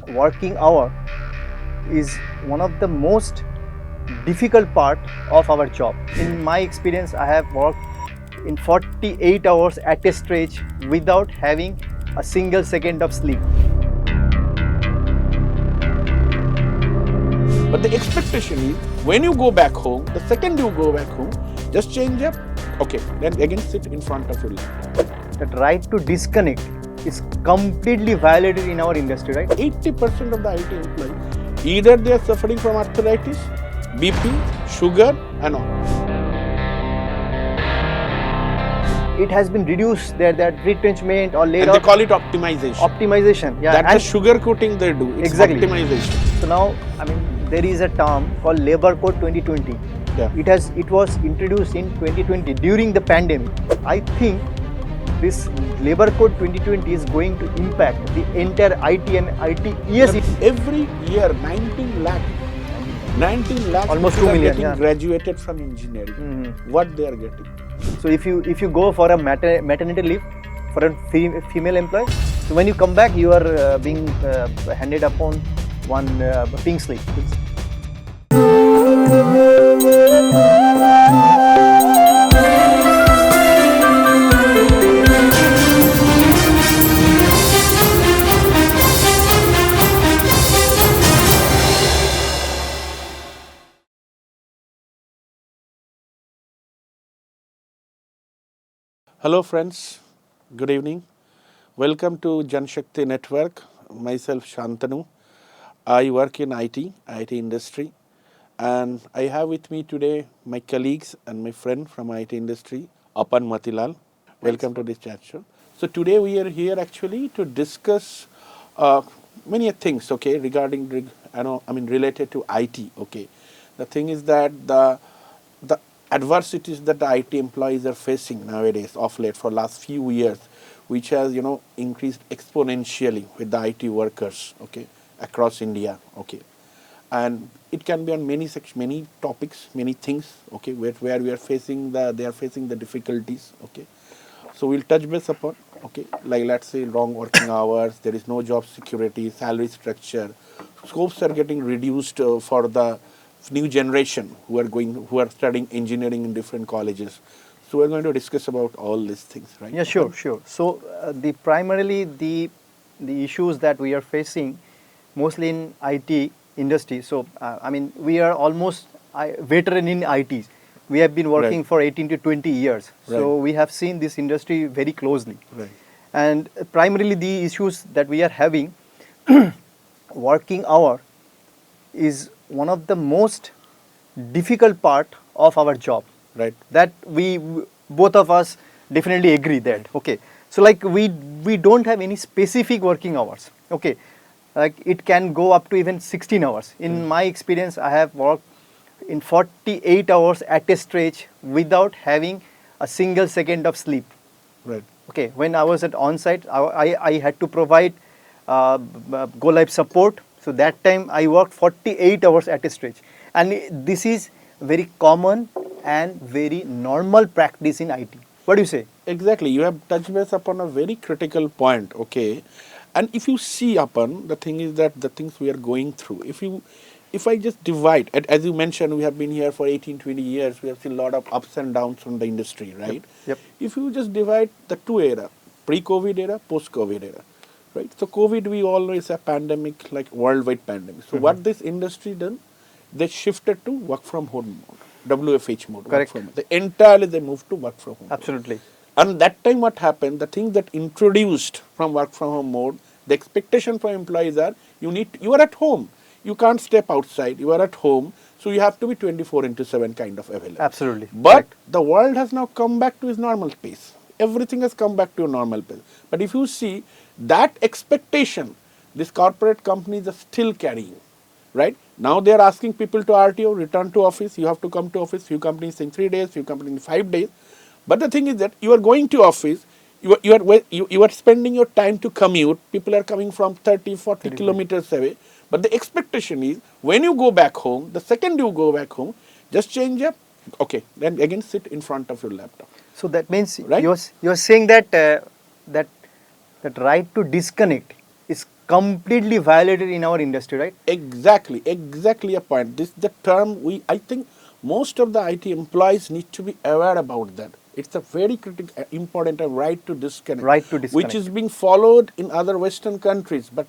working hour is one of the most difficult part of our job. In my experience, I have worked in 48 hours at a stretch without having a single second of sleep. But the expectation is when you go back home, the second you go back home, just change up, okay, then again sit in front of your laptop. That right to disconnect is completely violated in our industry, right? 80% of the IT employees, either they are suffering from arthritis, BP, sugar and all. It has been reduced that retrenchment or laid And off. they call it optimization. Optimization, yeah. That's the sugar coating they do. It's exactly. Optimization. So now, there is a term called Labor Code 2020. Yeah. It was introduced in 2020 during the pandemic. I think this Labor Code 2020 is going to impact the entire IT and ITES. Every year, 19 lakh almost 2 people are million, getting yeah. graduated from engineering. What they are getting? So if you go for a maternity leave for a female employee, so when you come back, you are being handed upon one pink slip. Hello friends, good evening. Welcome to Janashakti network. Myself Santanu. I work in IT industry, and I have with me today my colleagues and my friend from IT industry, Apan Motilal. Welcome to this chat show. So today we are here actually to discuss many things, okay, regarding related to IT. Okay, the thing is that the adversities that the IT employees are facing nowadays, of late, for last few years, which has increased exponentially with the IT workers, okay, across India, okay, and it can be on many topics, many things, okay, where we are facing they are facing the difficulties, okay. So we'll touch base upon, okay, like let's say long working hours, there is no job security, salary structure, scopes are getting reduced for the new generation who are studying engineering in different colleges. So we're going to discuss about all these things, right? Yeah, sure. So primarily the issues that we are facing, mostly in IT industry. So we are almost veteran in IT. We have been working Right. for 18 to 20 years. So Right. we have seen this industry very closely. Right. And primarily the issues that we are having, working hour is one of the most difficult part of our job. Right. That we both of us definitely agree that. Okay, so like we don't have any specific working hours. Okay, like it can go up to even 16 hours. In my experience, I have worked in 48 hours at a stretch without having a single second of sleep. Right. Okay, when I was at on-site, I had to provide go live support. So that time I worked 48 hours at a stretch, and this is very common and very normal practice in IT. What do you say? Exactly. You have touched base upon a very critical point, okay. And if you see upon, the thing is that the things we are going through, if I just divide, as you mentioned, we have been here for 18, 20 years, we have seen a lot of ups and downs from the industry, right? Yep. If you just divide the two era, pre-COVID era, post-COVID era, right? So COVID, we all know, is a pandemic, like worldwide pandemic. So what this industry done, they shifted to work from home mode, WFH mode. Correct. Entirely they moved to work from home. Absolutely. And that time what happened, the thing that introduced from work from home mode, the expectation from employees are, you are at home. You can't step outside, you are at home, so you have to be 24/7 kind of available. Absolutely. But Correct. the world has now come back to its normal pace. Everything has come back to a normal pace. But if you see, that expectation, these corporate companies are still carrying. Right? Now they are asking people to RTO, return to office, you have to come to office, few companies in 3 days, few companies in 5 days. But the thing is that you are going to office, you are spending your time to commute, people are coming from 30, 40 kilometers away. But the expectation is, when you go back home, the second you go back home, just change up, okay, then again sit in front of your laptop. So that means Right? you're saying that that right to disconnect is completely violated in our industry, right? Exactly a point. This the term I think most of the IT employees need to be aware about that. It's a very critical, important right to disconnect, Right to which disconnect. is being followed in other Western countries. But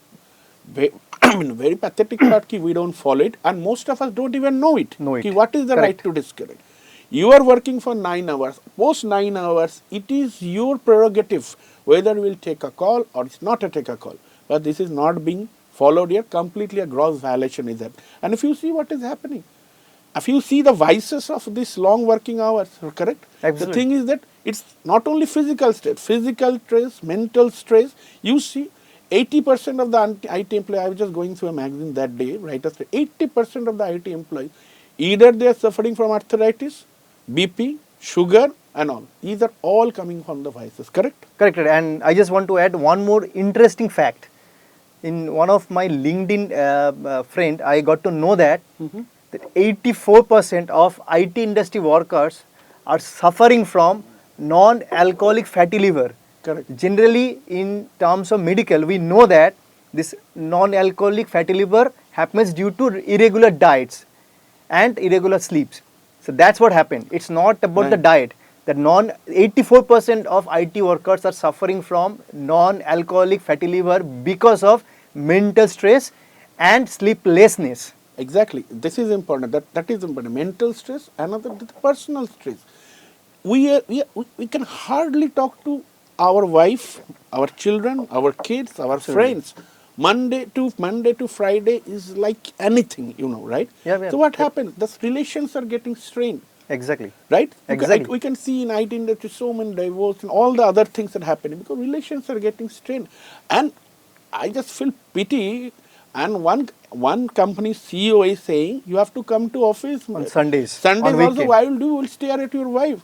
I mean, very pathetic part ki we don't follow it, and most of us don't even know it. Know Ki it. what is the right Correct. to disconnect? You are working for 9 hours. Post 9 hours, it is your prerogative whether you will take a call or it's not a take a call. But this is not being followed here. Completely a gross violation is that. And if you see what is happening, if you see the vices of this long working hours, correct? The Absolutely. thing is that it's not only physical stress, mental stress. You see, 80% of the IT employees, I was just going through a magazine that day, right? 80% of the IT employees, either they are suffering from arthritis, BP, sugar, and all. These are all coming from the vices, correct? Correct. And I just want to add one more interesting fact. In one of my LinkedIn friend, I got to know that that 84% of IT industry workers are suffering from non-alcoholic fatty liver. Correct. Generally, in terms of medical, we know that this non-alcoholic fatty liver happens due to irregular diets and irregular sleeps. So that's what happened. It's not about the Right. diet. The 84% of IT workers are suffering from non-alcoholic fatty liver because of mental stress and sleeplessness. Exactly. This is important. That is important. Mental stress, another the personal stress. We can hardly talk to our wife, our children, our kids, our Absolutely. friends. Monday to Friday is like anything, right? Yeah, yeah. So what Yep. happens? The relations are getting strained, Exactly. right? Exactly. We can see in IT industry so many divorce and all the other things that are happening because relations are getting strained. And I just feel pity. And one company CEO is saying you have to come to office On Sundays, Sundays on also. weekend. Why will stare at your wife?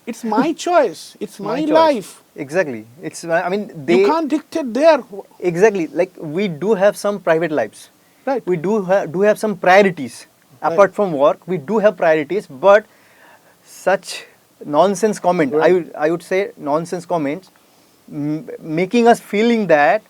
It's my choice. It's It's my my choice. life. Exactly. It's, I mean, You they, can't dictate there, exactly, like we do have some private lives. right? We do have some priorities. Right. Apart from work, we do have priorities, but such nonsense comment, Right. I would say nonsense comments, making us feeling that,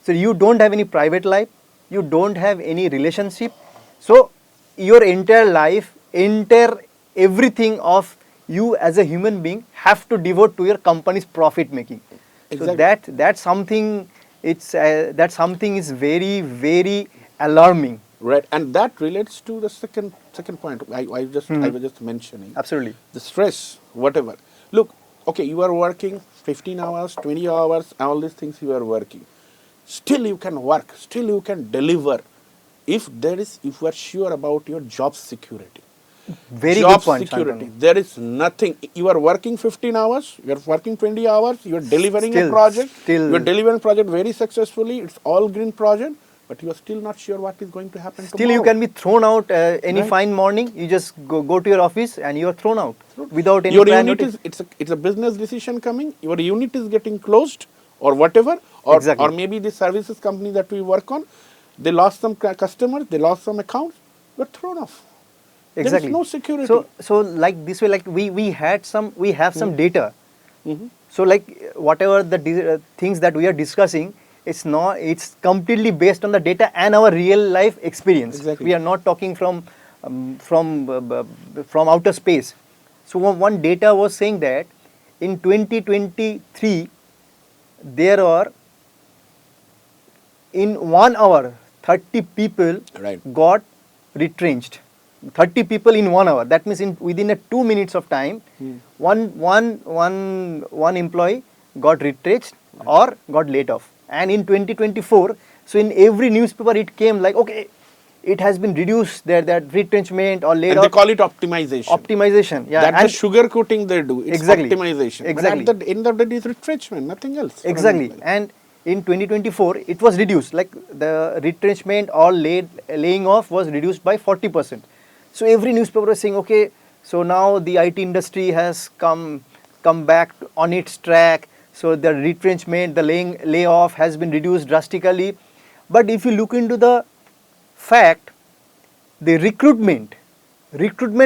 so you don't have any private life, you don't have any relationship, so your entire life, entire everything of you as a human being have to devote to your company's profit making. So Exactly. that's something, it's that something is very, very alarming. Right, and that relates to the second point I was just mentioning. Absolutely. The stress, whatever. Look, okay, you are working 15 hours, 20 hours, all these things you are working. Still you can work, still you can deliver if you are sure about your job security. Very good Job point, security. Santanu. There is nothing. You are working 15 hours, you are working 20 hours, you are delivering a Still, project, you are still, delivering project very successfully, it's all green project, but you are still not sure what is going to happen still you tomorrow. can be thrown out any Right. fine morning. You just go to your office and you are thrown out So without any your prior unit notice. is it's a business decision coming, your unit is getting closed or whatever, or Exactly. maybe the services company that we work on, they lost some customers, they lost some accounts, you're thrown off. There is Exactly. no security. So like this way, like we have some data. Mhm. So like whatever the things that we are discussing, it's completely based on the data and our real life experience. Exactly. We are not talking from outer space. So one data was saying that in 2023 there are, in 1 hour, 30 people Right. got retrenched. 30 people in 1 hour. That means within a 2 minutes of time, one employee got retrenched or got laid off. And in 2024, so in every newspaper it came like, okay, it has been reduced, that retrenchment or laid And they off. call it optimization. Optimization, yeah, That's the and sugar coating they do. It's exactly, optimization. But exactly. at the end of the day, it's retrenchment, nothing else. For an Exactly. employee. And in 2024, it was reduced. Like the retrenchment or laying off was reduced by 40%. So every newspaper was saying, okay, so now the IT industry has come back on its track. So the retrenchment, the layoff has been reduced drastically. But if you look into the fact, the recruitment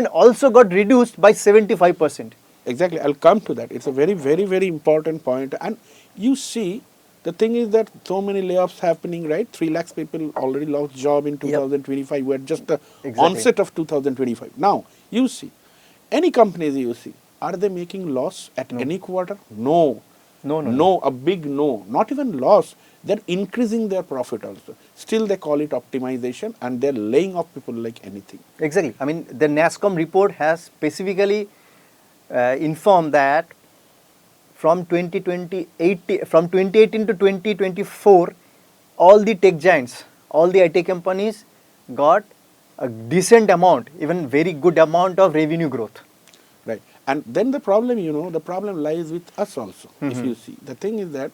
also got reduced by 75%. Exactly. I'll come to that. It's a very, very, very important point. And you see, The thing is that so many layoffs happening, right? 3 lakhs people already lost job in 2025. We're just the Exactly. onset of 2025. Now, you see, any companies you see, are they making loss at any quarter? No. No, no, no. No, a big no. Not even loss. They're increasing their profit also. Still, they call it optimization, and they're laying off people like anything. Exactly. I mean, the NASSCOM report has specifically informed that from 2018 to 2024, all the tech giants, all the IT companies got a decent amount, even very good amount of revenue growth. Right. And then the problem, the problem lies with us also, if you see. The thing is that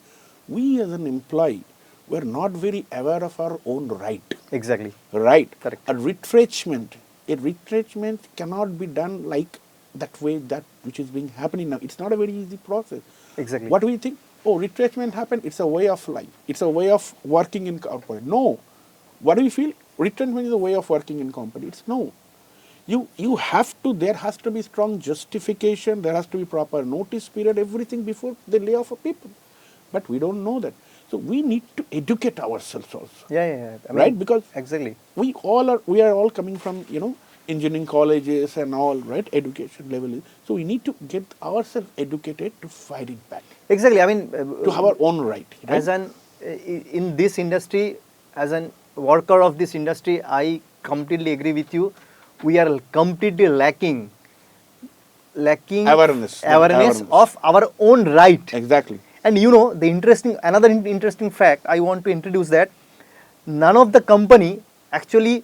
we as an employee, we're not very aware of our own right. Exactly. Right. Correct. A retrenchment cannot be done like that way, that which is being happening now. It's not a very easy process. Exactly. What do we think? Oh, retrenchment happened, it's a way of life. It's a way of working in corporate. No. What do we feel? Retrenchment is a way of working in company. It's no. You have to, there has to be strong justification, there has to be proper notice period, everything before they lay off people. But we don't know that. So we need to educate ourselves also. Yeah. I mean, Right? Because exactly. we are all coming from, engineering colleges and all, right? Education level. So we need to get ourselves educated to fight it back. Exactly. I mean, To have our own right. as in this industry, as an worker of this industry, I completely agree with you. We are completely lacking Awareness of our own right. Exactly. And another interesting fact I want to introduce, that none of the company actually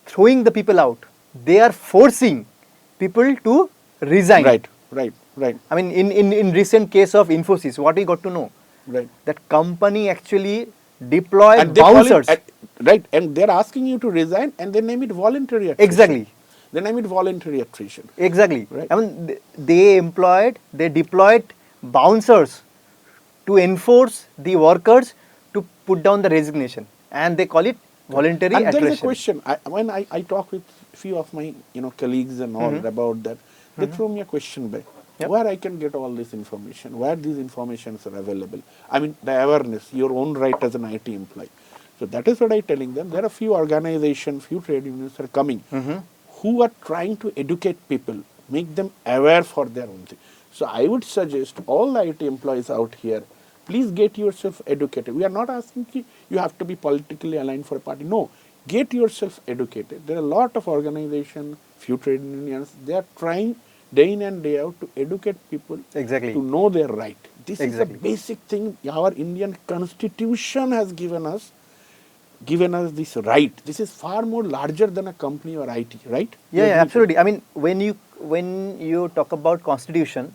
throwing the people out. They are forcing people to resign. Right. I mean, in recent case of Infosys, what we got to know, Right. that company actually deploy And they call bouncers. right, and they're asking you to resign, and they name it voluntary attrition. Exactly. They name it voluntary attrition. Exactly. Right. I mean, they deployed bouncers to enforce the workers to put down the resignation, and they call it voluntary And attrition. there is a question. When I talk with few of my colleagues and all about that, they throw me a question back. Yep. Where I can get all this information? Where these informations are available? I mean, the awareness, your own right as an IT employee. So that is what I'm telling them. There are few organizations, few trade unions are coming who are trying to educate people, make them aware for their own thing. So I would suggest all the IT employees out here, please get yourself educated. We are not asking you have to be politically aligned for a party. No, get yourself educated. There are a lot of organizations, few trade unions, they are trying day in and day out to educate people Exactly. to know their right. This Exactly. is a basic thing our Indian constitution has given us this right. This is far more larger than a company or IT, right? You Yeah, agree? absolutely. I mean, when you talk about constitution,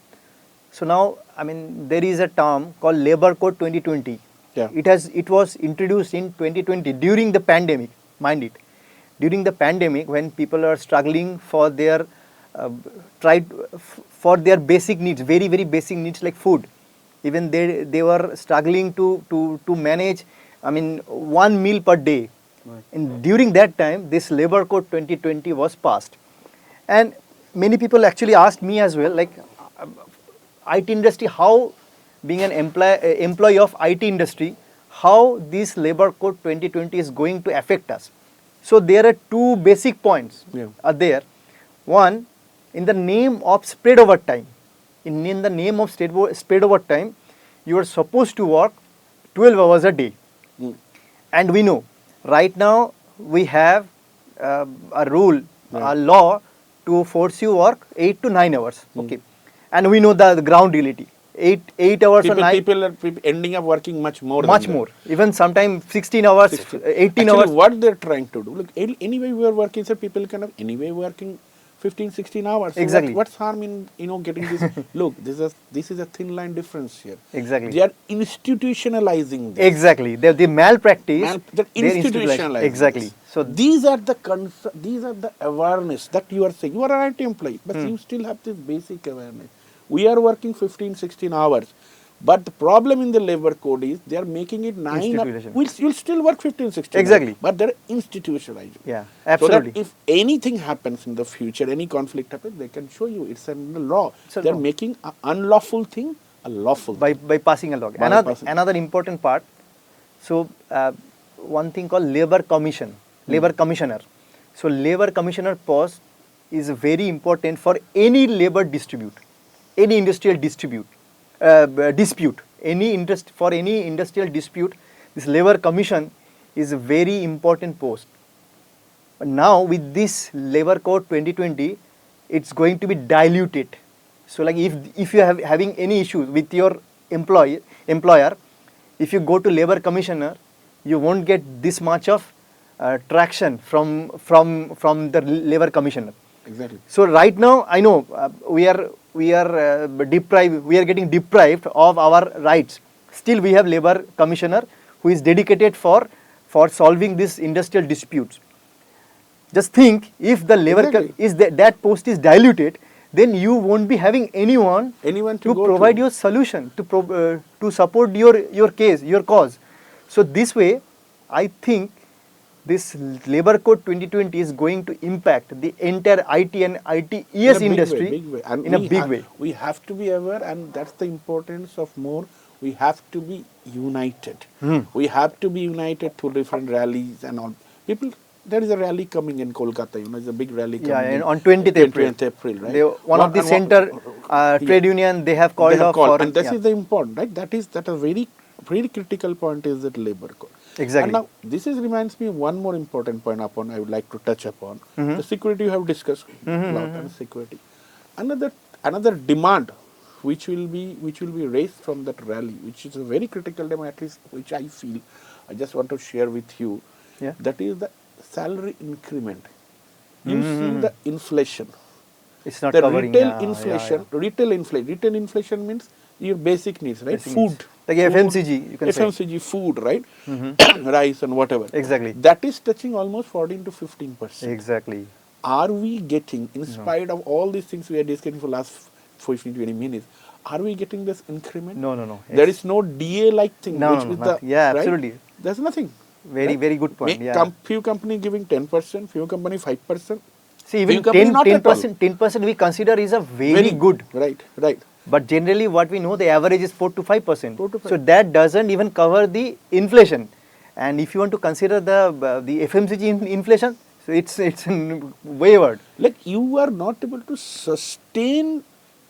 so now, I mean, there is a term called Labor Code 2020. Yeah. It was introduced in 2020 during the pandemic. Mind it, during the pandemic, when people are struggling for their for their basic needs, very basic needs like food. Even they were struggling to manage, I mean, one meal per day. Right. And during that time, this Labor Code 2020 was passed. And many people actually asked me as well, like, IT industry, how being an employee of IT industry, how this Labor Code 2020 is going to affect us. So there are two basic points are there. One, in the name of spread over time. In the name of spread over time, you are supposed to work 12 hours a day. And we know, right now, we have a rule, a law to force you work 8 to 9 hours. Okay. And we know the ground reality. 8 hours or 9. People are ending up working much more. Much more. Even sometimes 16 hours, 18 Actually, hours. what they're trying to do, look, anyway we are working, so people kind of anyway working 15, 16 hours. So Exactly. what's harm in getting this? Look, this is a thin line difference here. Exactly. They are institutionalizing this. Exactly. The malpractice. They're they're institutionalizing. Exactly. this. So these are the awareness that you are saying. You are an IT employee, but you still have this basic awareness. We are working 15, 16 hours. But the problem in the labor code is they are making it 9 Institution. You'll still work 15, 16 Exactly. hours. But they're institutionalizing. Yeah, absolutely. So that if anything happens in the future, any conflict happens, they can show you. It's in the law. It's a They're law. making an unlawful thing a lawful by passing a law. By passing. Another important part, So one thing called labor commissioner. So labor commissioner post is very important for any labor dispute, any industrial dispute, for any industrial dispute. This labor commission is a very important post. Now with this labor code 2020, it's going to be diluted. So like if you are having any issues with your employer, if you go to labor commissioner, you won't get this much of traction from the labor commissioner. Exactly. So right now I know we are getting deprived of our rights. Still we have labor commissioner who is dedicated for solving these industrial disputes. Just think, if the labor Exactly. that post is diluted, then you won't be having anyone To go provide to. your solution, to support your case, your cause. So this way, I think this labor code 2020 is going to impact the entire IT and ITES industry Big way. And in a big way. We have to be aware, and that's the importance of more. We have to be united. We have to be united to different rallies and all. People, there is a rally coming in Kolkata. There's a big rally coming. Yeah, and in on 20th April. 20th April, right? One of the center trade union, they have called off for. And this is the important, right? That a very critical point is that labor code. Exactly. And now this reminds me of one more important point upon I would like to touch upon. The security you have discussed a lot, and security. Another demand which will be raised from that rally, which is a very critical demand, at least which I feel. I just want to share with you. Yeah. That is the salary increment. You see the inflation. It's not The covering. retail inflation. Retail inflation means your basic needs, right? Basic Food. needs. Like FMCG, you can say. FMCG, food, right? Rice and whatever. Exactly. That is touching almost 14 to 15%. Exactly. Are we getting, in spite of all these things we are discussing for last 15 20 minutes, are we getting this increment? No. There is no DA like thing. No, which no, with nothing. the, Yeah, right? absolutely. There's nothing. Very good point. Yeah. Few company giving 10%, few company 5%. See, even few company not at all. 10% we consider is a very good. Right. But generally, what we know, the average is 4 to 5%. 4 to 5. So that doesn't even cover the inflation. And if you want to consider the FMCG inflation, so it's wayward. Like you are not able to sustain,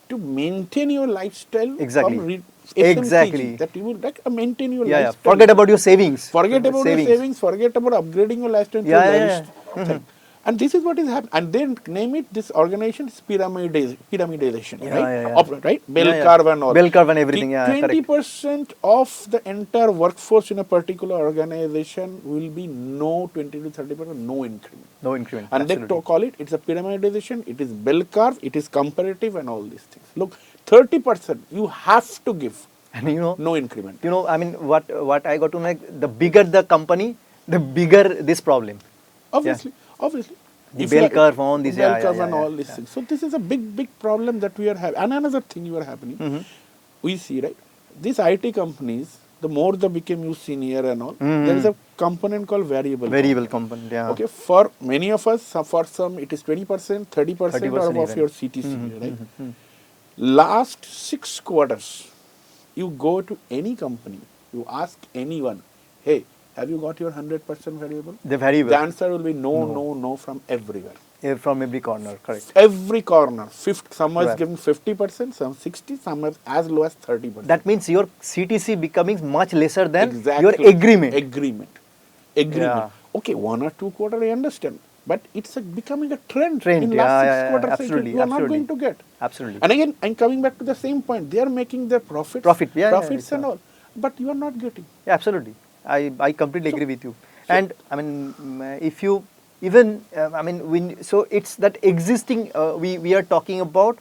to maintain your lifestyle. Exactly. From Exactly. That you will maintain your Yeah. lifestyle. Forget about your savings. Forget about your savings. Forget about upgrading your lifestyle. Yeah. And this is what is happening. And then name it, this organization is pyramidization, Yeah. right? Bell curve and all. Bell curve and everything, yeah, correct. 20% of the entire workforce in a particular organization will be 20 to 30% no increment. No increment. And absolutely. they call it, it's a pyramidization, it is bell curve, it is comparative and all these things. Look, 30% you have to give. And No increment. I mean, what I got to know, the bigger the company, the bigger this problem. Obviously. The bell curve on this, bell curve and all these things. So this is a big problem that we are having. And another thing you are happening, we see, right? These IT companies, the more they become you senior and all, there is a component called variable. Variable component, yeah. Okay, for many of us, for some it is 20%, 30% of your CTC, right? Last 6 quarters, you go to any company, you ask anyone, hey, have you got your 100% variable? The variable. The answer will be no from everywhere. From every corner, correct. Every corner. Some is Right. giving 50%, some 60%, some is as low as 30%. That means your CTC becoming much lesser than Exactly. your agreement. Agreement. Yeah. Okay, 1 or 2 quarters I understand. But it's becoming a trend. Trend, In yeah, last 6 yeah, quarters, absolutely, you are not absolutely. going to get. Absolutely. And again, I'm coming back to the same point. They are making their profits and all. But you are not getting. Yeah, absolutely. I completely agree with you. And I mean, if you even, so it's that existing, we are talking about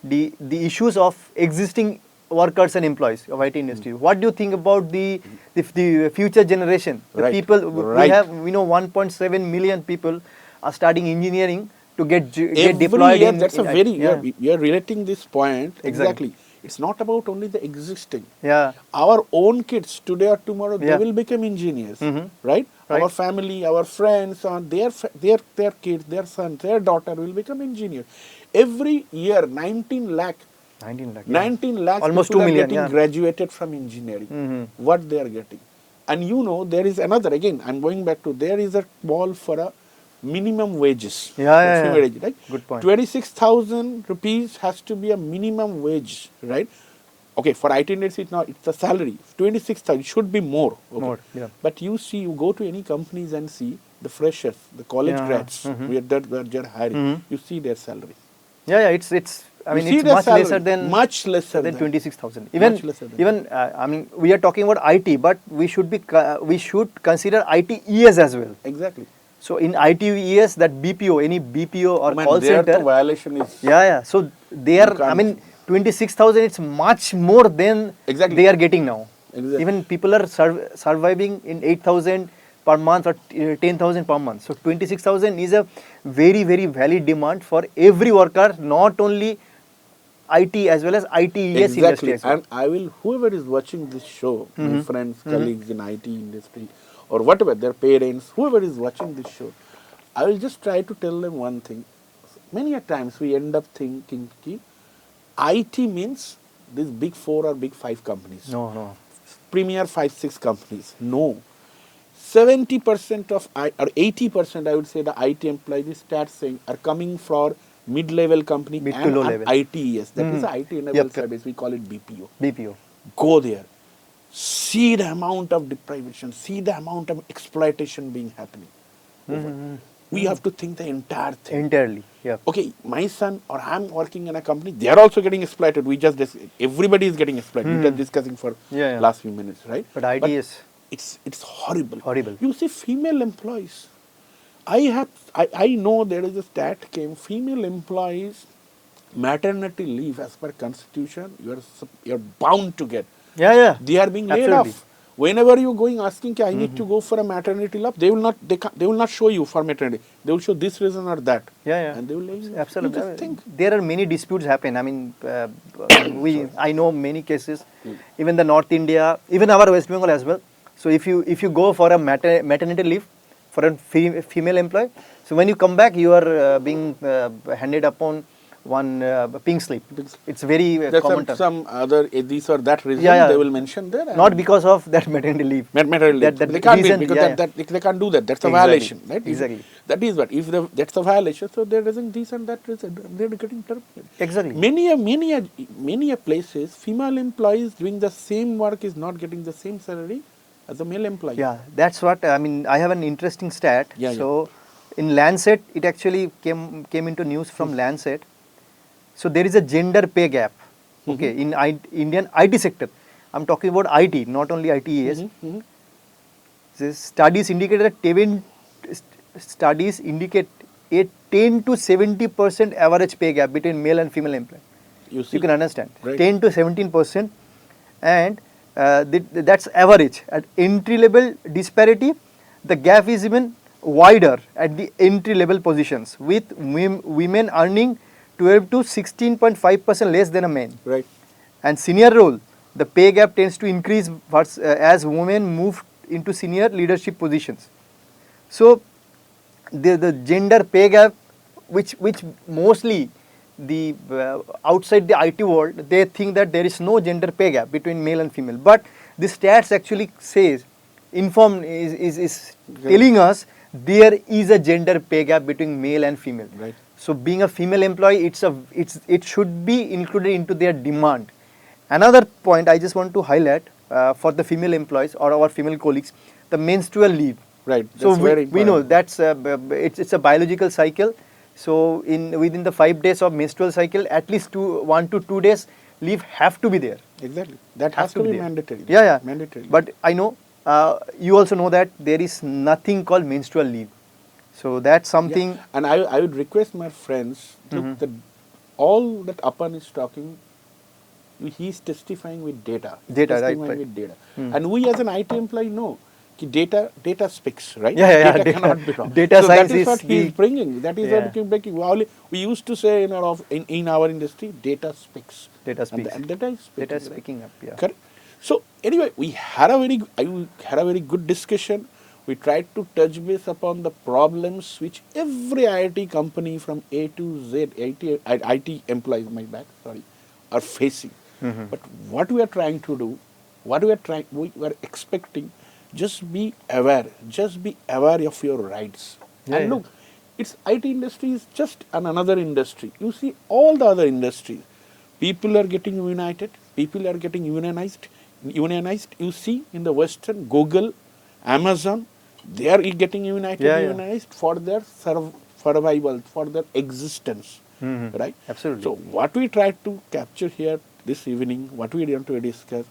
the issues of existing workers and employees of IT industry. What do you think about the future generation? The Right. people, Right. we know 1.7 million people are studying engineering to get Every deployed year, in. that's we are relating this point. Exactly. It's not about only the existing. Yeah. Our own kids, today or tomorrow, Yeah. they will become engineers, right? Right. Our family, our friends, their kids, their son, their daughter will become engineers. Every year, 19 lakh 19 lakh. 19 lakhs Almost people 2 million, are getting yeah. graduated from engineering. What they are getting. And you know, there is another, again, I'm going back to, there is a call for a minimum wages. Yeah. Wage, right? Good point. 26,000 rupees has to be a minimum wage, right? Okay, for IT industry, it's a salary. 26,000 should be more. Okay. More, yeah. But you see, you go to any companies and see the freshers, the college Yeah. grads, where they're hiring. You see their salary. Yeah. It's. I You mean, see it's their much salary, lesser than much lesser than 26,000. much lesser than I mean, we are talking about IT, but we should consider ITES as well. exactly. So in ITES, that BPO, any BPO or Man, call there center, the violation is yeah. So they are. I can't- mean, 26,000. It's much more than Exactly. they are getting now. Exactly. Even people are surviving in 8,000 per month or 10,000 per month. So 26,000 is a very valid demand for every worker, not only IT as well as ITES industry as well. And I will, whoever is watching this show, my friends, colleagues in IT industry, or whatever, their parents, whoever is watching this show, I will just try to tell them one thing. Many a times we end up thinking, IT means these big 4 or big 5 companies. No. Premier 5-6 companies. No. 70% of or 80%, I would say, the IT employees start saying are coming for mid-level company Mid to and low an level. ITES. That is IT enabled Yep. service. We call it BPO. BPO. Go there. See the amount of deprivation. See the amount of exploitation being happening. We have to think the entire thing. Entirely. Yeah. Okay, my son or I'm working in a company, they are also getting exploited. Everybody is getting exploited. We are discussing for Yeah. last few minutes, right? But ITES. It's horrible. Horrible. You see female employees. I know there is a stat came, female employees maternity leave as per constitution, you're bound to get. Yeah. They are being laid Absolutely. off. Whenever you're going asking, I need to go for a maternity leave, they will not show you for maternity. They will show this reason or that. Yeah. And they will lay you off. Absolutely. You just think. There are many disputes happen. I mean, I know many cases, even the North India, even our West Bengal as well. So if you go for a maternity leave for a female employee, so when you come back, you are being handed upon one pink slip. It's very There's common term. some other this or that reason Yeah. they will mention there. Not because of that maternity leave. Maternity leave. That They can't reason, be because yeah. they can't do that. That's a Exactly. violation, right? Exactly. That is what. If that's a violation, so there isn't this and that reason. They're getting terminated. Exactly. Many a places, female employees doing the same work is not getting the same salary as a male employee. Yeah, that's what I mean. I have an interesting stat. Yeah, So, in Lancet, it actually came into news from Lancet. So there is a gender pay gap. Okay, in Indian IT sector. I'm talking about IT, not only ITES. The studies indicate a 10 to 70% average pay gap between male and female employees. You can understand. Right. 10 to 17%, and that's average. At entry level disparity, the gap is even wider at the entry level positions, with women earning 12 to 16.5% less than a man. Right. And senior role, the pay gap tends to increase as women move into senior leadership positions. So the gender pay gap, which mostly the outside the IT world, they think that there is no gender pay gap between male and female. But the stats actually says, is telling us there is a gender pay gap between male and female. Right. So being a female employee, it should be included into their demand. Another point I just want to highlight for the female employees or our female colleagues, the menstrual leave. Right. So That's we know that's it's a biological cycle. So within the 5 days of menstrual cycle, at least 1 to 2 days leave have to be there. Exactly. That has to be there. mandatory. Yeah. Mandatory. But I know you also know that there is nothing called menstrual leave. So that's something. Yeah. And I would request my friends, look, all that Apan is talking, he's testifying with data. Right. With data. And we as an IT employee know data speaks, right? Yeah. Data cannot be wrong. Data so science that is what is he's bringing. That is what he's bringing. We used to say in our industry, data speaks. Data speaks. And data is speaking. Data is speaking up. Yeah. Correct. So anyway, we had a very good discussion. We tried to touch base upon the problems which every IT company from A to Z, IT employees, are facing. But what we are trying to do, we are expecting just be aware. Just be aware of your rights. Yeah, And yeah. look, it's IT industry is just another industry. You see all the other industries. People are getting united. People are getting unionized. Unionized. You see in the Western, Google, Amazon, they are getting united, Yeah, yeah. unionized for their survival, for their existence, right? Absolutely. So what we try to capture here this evening, what we want to discuss,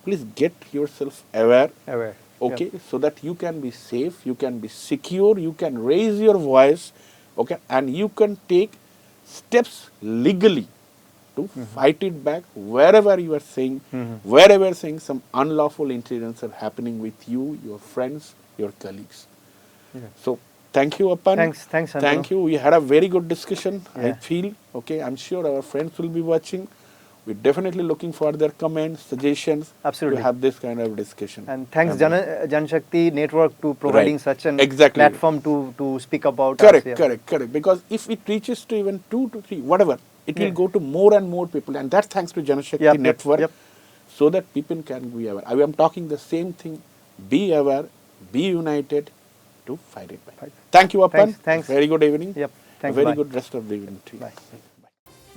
please get yourself aware, Aware. okay, so that you can be safe, you can be secure, you can raise your voice, okay, and you can take steps legally to fight it back wherever you are saying, wherever saying some unlawful incidents are happening with you, your friends, your colleagues. So thank you, Apan. Thanks, Santanu. Thank you. We had a very good discussion. I Yeah. feel okay. I'm sure our friends will be watching. We're definitely looking for their comments, suggestions Absolutely. to have this kind of discussion. And thanks, Amen. Janashakti Network, to providing Right. such an Exactly. platform to speak about Correct, us. Yeah. correct. Because if it reaches to even 2 to 3, whatever, it will Yeah. go to more and more people, and that's thanks to Janashakti Yep, Network, yep. so that people can be aware. I am talking the same thing. Be aware, be united to fight it back. Fight. Thank you, Apan. Thanks. Very good evening. Yep. Thanks, Very bye. good rest of the evening to you. Bye.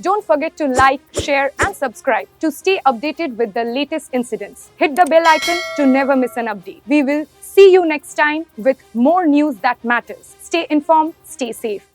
Don't forget to like, share, and subscribe to stay updated with the latest incidents. Hit the bell icon to never miss an update. We will see you next time with more news that matters. Stay informed, stay safe.